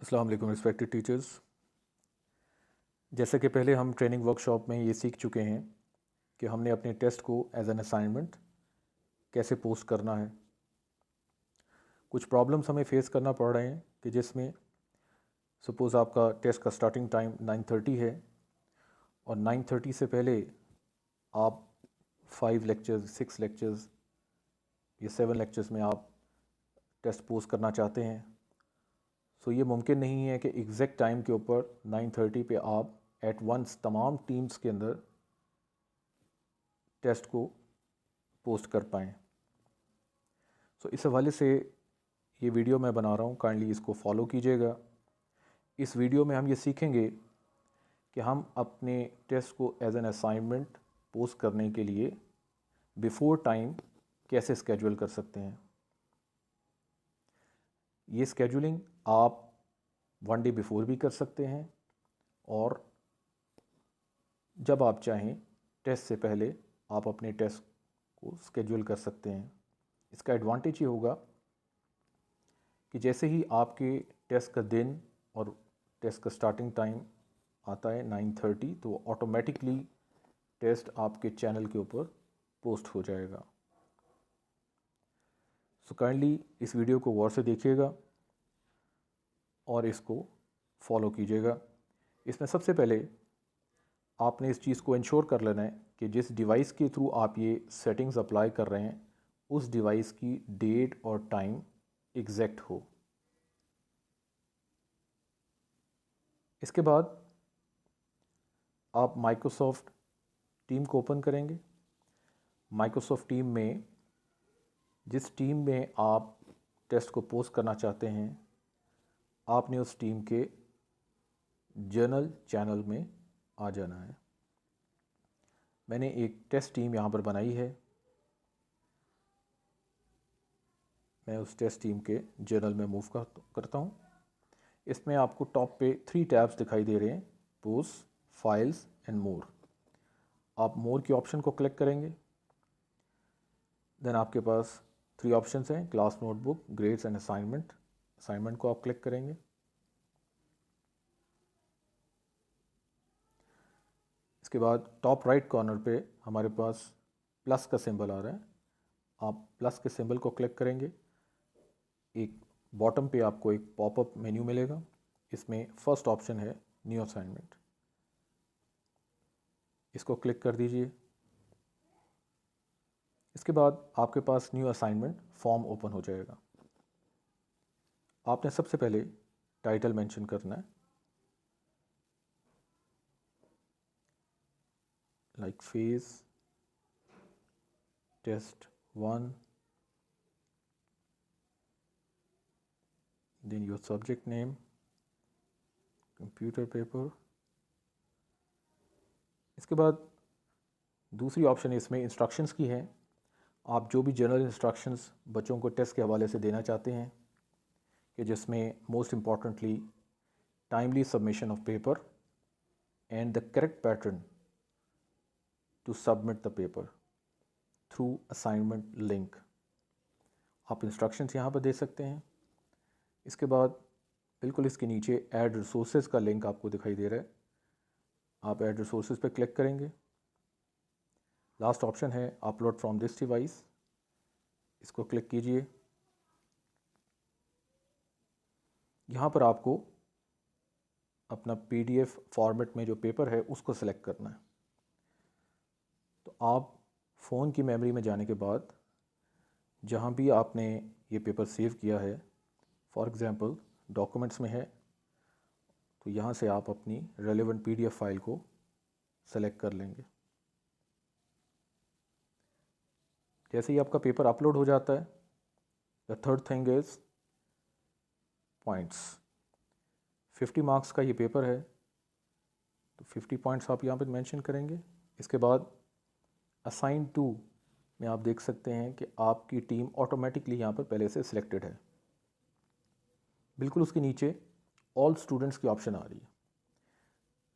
अस्सलाम वालेकुम respected teachers. जैसे कि पहले हम ट्रेनिंग वर्कशॉप में ये सीख चुके हैं कि हमने अपने टेस्ट को एज एन असाइनमेंट कैसे पोस्ट करना है। कुछ प्रॉब्लम्स हमें फेस करना पड़ रहे हैं कि जिसमें सपोज़ आपका टेस्ट का स्टार्टिंग टाइम 9:30 है और 9:30 से पहले आप 5 लेक्चर्स 6 लेक्चर्स या 7 लेक्चर्स में आप टेस्ट पोस्ट करना चाहते हैं। सो ये मुमकिन नहीं है कि एग्जैक्ट टाइम के ऊपर 9:30 पे आप एट वंस तमाम टीम्स के अंदर टेस्ट को पोस्ट कर पाएँ। सो इस हवाले से ये वीडियो मैं बना रहा हूँ, काइंडली इसको फॉलो कीजिएगा। इस वीडियो में हम ये सीखेंगे कि हम अपने टेस्ट को एज एन असाइनमेंट पोस्ट करने के लिए बिफ़ोर टाइम कैसे स्केड्यूल कर सकते हैं। ये स्केड्यूलिंग आप 1 डे बिफ़ोर भी कर सकते हैं और जब आप चाहें टेस्ट से पहले आप अपने टेस्ट को स्केड्यूल कर सकते हैं। इसका एडवांटेज ये होगा कि जैसे ही आपके टेस्ट का दिन और टेस्ट का स्टार्टिंग टाइम आता है 9:30 तो ऑटोमेटिकली टेस्ट आपके चैनल के ऊपर पोस्ट हो जाएगा। सो काइंडली इस वीडियो को गौर से देखिएगा और इसको फॉलो कीजिएगा। इसमें सबसे पहले आपने इस चीज़ को इंश्योर कर लेना है कि जिस डिवाइस के थ्रू आप ये सेटिंग्स अप्लाई कर रहे हैं उस डिवाइस की डेट और टाइम एग्जैक्ट हो। इसके बाद आप माइक्रोसॉफ्ट टीम को ओपन करेंगे। माइक्रोसॉफ्ट टीम में जिस टीम में आप टेस्ट को पोस्ट करना चाहते हैं आपने उस टीम के जर्नल चैनल में आ जाना है। मैंने एक टेस्ट टीम यहाँ पर बनाई है। मैं उस टेस्ट टीम के जर्नल में मूव करता हूँ। इसमें आपको टॉप पे 3 टैब्स दिखाई दे रहे हैं, पोस्ट, फाइल्स एंड मोर। आप मोर के ऑप्शन को क्लिक करेंगे। देन आपके पास 3 ऑप्शंस हैं, class notebook, grades and assignment. Assignment को आप क्लिक करेंगे। इसके बाद टॉप राइट कॉर्नर पे हमारे पास प्लस का सिंबल आ रहा है। आप प्लस के सिंबल को क्लिक करेंगे। एक बॉटम पे आपको एक पॉपअप मेन्यू मिलेगा। इसमें फर्स्ट ऑप्शन है न्यू असाइनमेंट। इसको क्लिक कर दीजिए। इसके बाद आपके पास न्यू असाइनमेंट फॉर्म ओपन हो जाएगा। आपने सबसे पहले टाइटल मेंशन करना है, like phase test 1, then your subject name, computer paper. इसके बाद दूसरी ऑप्शन इसमें इंस्ट्रक्शंस की है। आप जो भी जनरल इंस्ट्रक्शंस बच्चों को टेस्ट के हवाले से देना चाहते हैं कि जिसमें most importantly timely submission of paper and the correct pattern to submit the paper through assignment link, आप इंस्ट्रक्शंस यहाँ पर दे सकते हैं। इसके बाद बिल्कुल इसके नीचे ऐड रिसोर्सेज का लिंक आपको दिखाई दे रहा है। आप ऐड रिसोर्सेज पर क्लिक करेंगे। लास्ट ऑप्शन है अपलोड फ्रॉम दिस डिवाइस। इसको क्लिक कीजिए। यहाँ पर आपको अपना PDF फॉर्मेट में जो पेपर है उसको सेलेक्ट करना है। तो आप फ़ोन की मेमोरी में जाने के बाद जहाँ भी आपने ये पेपर सेव किया है, फॉर एग्ज़ाम्पल डॉक्यूमेंट्स में है, तो यहाँ से आप अपनी रेलेवेंट PDF फाइल को सेलेक्ट कर लेंगे। जैसे ही आपका पेपर अपलोड हो जाता है, the third thing is points. 50 marks का ये पेपर है तो 50 पॉइंट्स आप यहाँ पर मेंशन करेंगे। इसके बाद असाइन टू में आप देख सकते हैं कि आपकी टीम ऑटोमेटिकली यहाँ पर पहले से सिलेक्टेड है। बिल्कुल उसके नीचे ऑल स्टूडेंट्स की ऑप्शन आ रही है।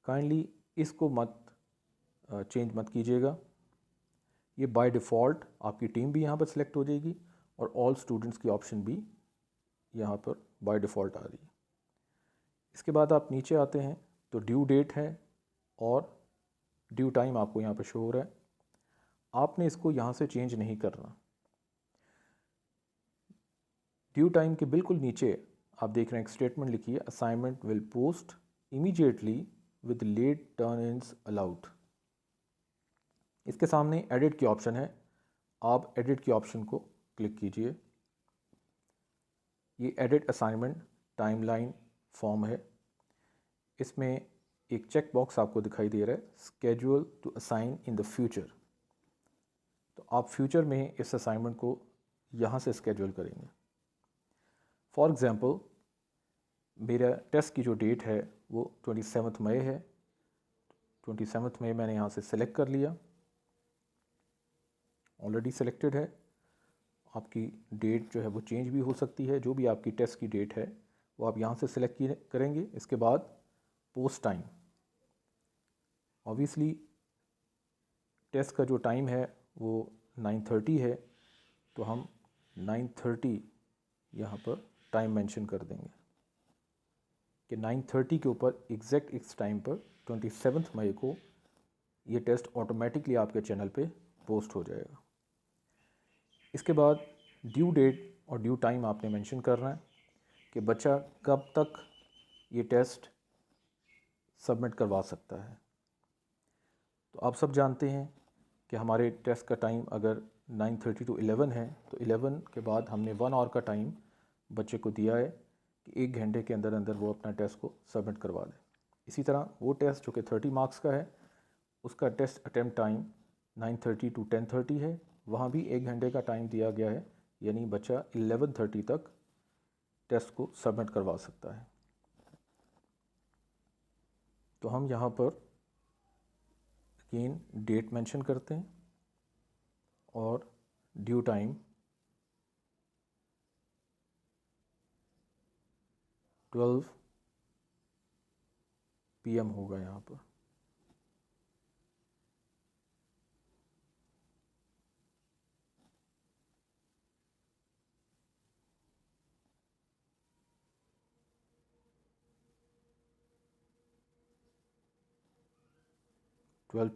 काइंडली इसको मत चेंज मत कीजिएगा। ये बाय डिफ़ॉल्ट आपकी टीम भी यहाँ पर सिलेक्ट हो जाएगी और ऑल स्टूडेंट्स की ऑप्शन भी यहाँ पर बाय डिफ़ॉल्ट आ रही है। इसके बाद आप नीचे आते हैं तो ड्यू डेट है और ड्यू टाइम आपको यहाँ पर शो हो रहा है। आपने इसको यहाँ से चेंज नहीं करना। ड्यू टाइम के बिल्कुल नीचे आप देख रहे हैं एक स्टेटमेंट लिखी है, assignment will post immediately with late turn ins allowed. इसके सामने एडिट की ऑप्शन है, आप एडिट की ऑप्शन को क्लिक कीजिए। ये एडिट असाइनमेंट टाइमलाइन फॉर्म है। इसमें एक चेक बॉक्स आपको दिखाई दे रहा है, schedule to assign in the future. तो आप फ्यूचर में इस असाइनमेंट को यहाँ से स्केड्यूल करेंगे। फॉर एग्ज़ाम्पल मेरा टेस्ट की जो डेट है वो 27 मई है। 27 मई मैंने यहाँ से सेलेक्ट कर लिया, ऑलरेडी सेलेक्टेड है। आपकी डेट जो है वो चेंज भी हो सकती है। जो भी आपकी टेस्ट की डेट है वो आप यहाँ से सेलेक्ट करेंगे। इसके बाद पोस्ट टाइम, ऑब्वियसली टेस्ट का जो टाइम है वो 9:30 है, तो हम 9:30 यहाँ पर टाइम मेंशन कर देंगे कि 9:30 के ऊपर एग्जैक्ट इस टाइम पर 27 मई को ये टेस्ट ऑटोमेटिकली आपके चैनल पे पोस्ट हो जाएगा। इसके बाद ड्यू डेट और ड्यू टाइम आपने मेंशन करना है कि बच्चा कब तक ये टेस्ट सबमिट करवा सकता है। तो आप सब जानते हैं कि हमारे टेस्ट का टाइम अगर 9:30 to 11 है, तो 11 के बाद हमने 1 आवर का टाइम बच्चे को दिया है कि 1 घंटे के अंदर अंदर वो अपना टेस्ट को सबमिट करवा दे। इसी तरह वो टेस्ट जो कि 30 मार्क्स का है, उसका टेस्ट अटैम्प्ट टाइम 9:30 to 10:30 है। वहाँ भी 1 घंटे का टाइम दिया गया है, यानी बच्चा 11:30 तक टेस्ट को सबमिट करवा सकता है। तो हम यहाँ पर अगेन डेट मेंशन करते हैं और ड्यू टाइम 12 PM होगा यहाँ पर।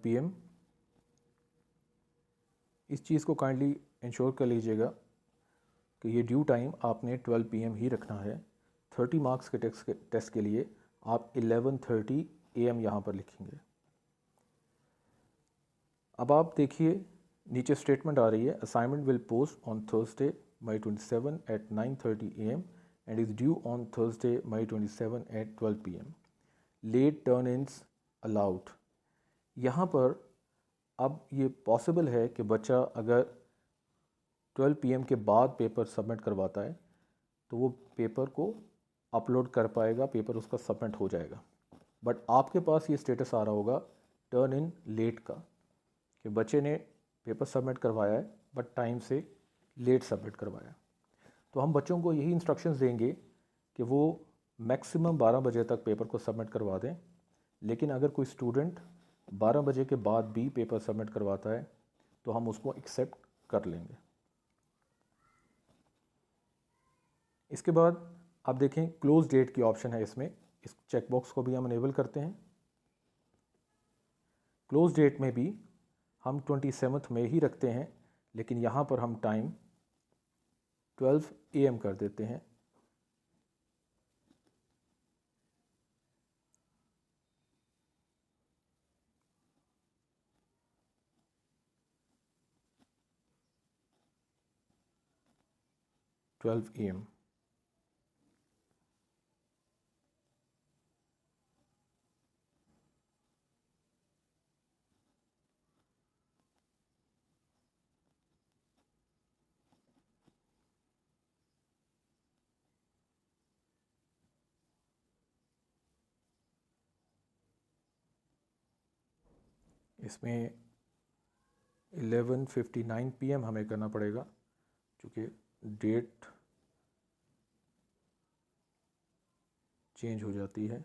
PM। इस चीज़ को काइंडली इंश्योर कर लीजिएगा कि ये ड्यू टाइम आपने 12 PM ही रखना है। 30 मार्क्स के टेस्ट के लिए आप 11:30 AM यहाँ पर लिखेंगे। अब आप देखिए नीचे स्टेटमेंट आ रही है, assignment will post on Thursday May 27 at 9:30 AM and is due on Thursday May 27 at 12 PM। Late turn ins allowed. यहाँ पर अब ये पॉसिबल है कि बच्चा अगर 12 PM के बाद पेपर सबमिट करवाता है तो वो पेपर को अपलोड कर पाएगा, पेपर उसका सबमिट हो जाएगा। बट आपके पास ये स्टेटस आ रहा होगा टर्न इन लेट का, कि बच्चे ने पेपर सबमिट करवाया है बट टाइम से लेट सबमिट करवाया। तो हम बच्चों को यही इंस्ट्रक्शंस देंगे कि वो मैक्सिमम 12 बजे तक पेपर को सबमिट करवा दें। लेकिन अगर कोई स्टूडेंट 12 बजे के बाद भी पेपर सबमिट करवाता है तो हम उसको एक्सेप्ट कर लेंगे। इसके बाद आप देखें क्लोज डेट की ऑप्शन है इसमें, इस चेकबॉक्स को भी हम अनेबल करते हैं। क्लोज डेट में भी हम 27 में ही रखते हैं, लेकिन यहाँ पर हम टाइम 12 AM कर देते हैं। AM। इसमें 11:59 PM हमें करना पड़ेगा क्योंकि डेट चेंज हो जाती है।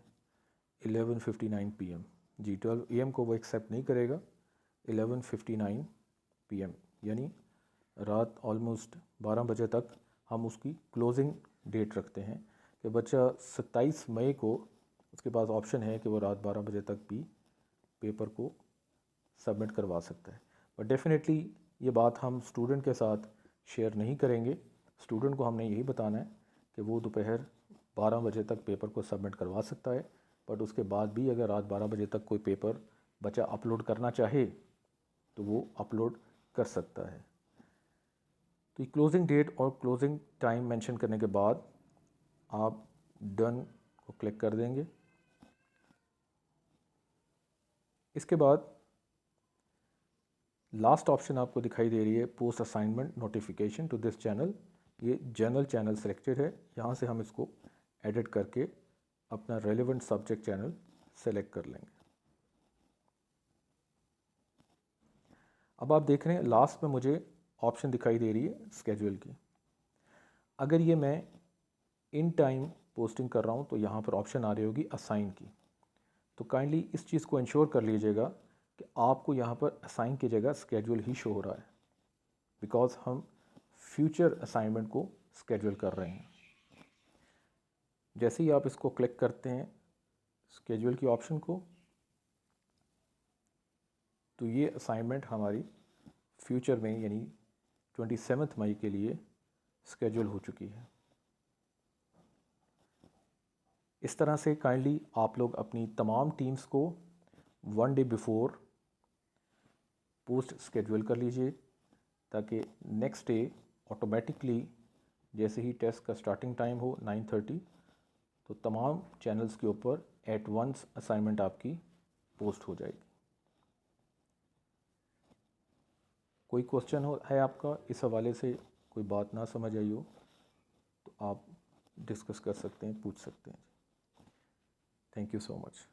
11:59 PM जी, 12 AM को वो एक्सेप्ट नहीं करेगा। 11:59 PM यानी रात ऑलमोस्ट 12 बजे तक हम उसकी क्लोजिंग डेट रखते हैं कि बच्चा 27 मई को उसके पास ऑप्शन है कि वो रात 12 बजे तक भी पेपर को सबमिट करवा सकता है। बट डेफिनेटली ये बात हम स्टूडेंट के साथ शेयर नहीं करेंगे। स्टूडेंट को हमने यही बताना है कि वो दोपहर 12 बजे तक पेपर को सबमिट करवा सकता है, बट उसके बाद भी अगर रात 12 बजे तक कोई पेपर बच्चा अपलोड करना चाहे तो वो अपलोड कर सकता है। तो ये क्लोजिंग डेट और क्लोजिंग टाइम मेंशन करने के बाद आप डन को क्लिक कर देंगे। इसके बाद लास्ट ऑप्शन आपको दिखाई दे रही है post assignment notification to this channel. ये जनरल चैनल सेलेक्टेड है, यहाँ से हम इसको एडिट करके अपना रेलेवेंट सब्जेक्ट चैनल सेलेक्ट कर लेंगे। अब आप देख रहे हैं लास्ट में मुझे ऑप्शन दिखाई दे रही है स्केड्यूल की। अगर ये मैं इन टाइम पोस्टिंग कर रहा हूँ तो यहाँ पर ऑप्शन आ रही होगी असाइन की। तो काइंडली इस चीज़ को इंश्योर कर लीजिएगा कि आपको यहाँ पर असाइन की जगह स्केड्यूल ही शो हो रहा है, बिकॉज हम फ्यूचर असाइनमेंट को स्केड्यूल कर रहे हैं। जैसे ही आप इसको क्लिक करते हैं स्केड्यूल की ऑप्शन को, तो ये असाइनमेंट हमारी फ्यूचर में यानी 27 मई के लिए स्केड्यूल हो चुकी है। इस तरह से काइंडली आप लोग अपनी तमाम टीम्स को 1 डे बिफोर पोस्ट स्केड्यूल कर लीजिए, ताकि नेक्स्ट डे ऑटोमेटिकली जैसे ही टेस्ट का स्टार्टिंग टाइम हो 9:30 तो तमाम चैनल्स के ऊपर एट वंस असाइनमेंट आपकी पोस्ट हो जाएगी। कोई क्वेश्चन है आपका इस हवाले से, कोई बात ना समझ आई हो तो आप डिस्कस कर सकते हैं, पूछ सकते हैं। Thank you so much.